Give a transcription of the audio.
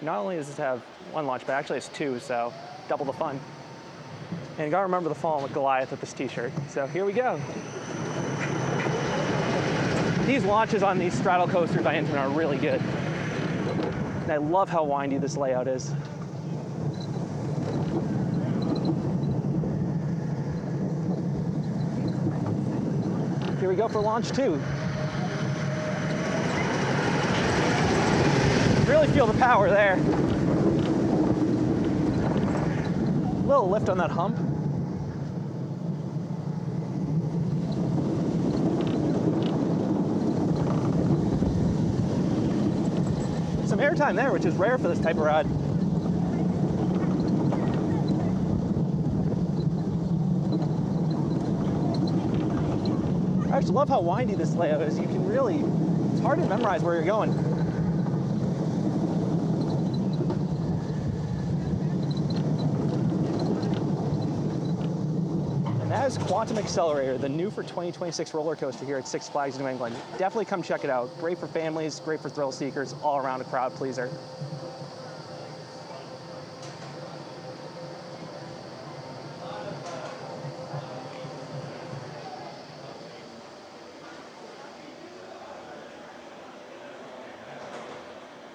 Not only does this have one launch, but actually it's two, so double the fun. And you gotta remember the falling with Goliath with this t-shirt. So here we go. These launches on these straddle coasters by Intamin are really good. And I love how windy this layout is. Here we go for launch two. Really feel the power there. A little lift on that hump. Some airtime there, which is rare for this type of ride. I actually love how windy this layout is. You can really, it's hard to memorize where you're going. And that is Quantum Accelerator, the new for 2026 roller coaster here at Six Flags New England. Definitely come check it out. Great for families, great for thrill seekers, all around a crowd pleaser.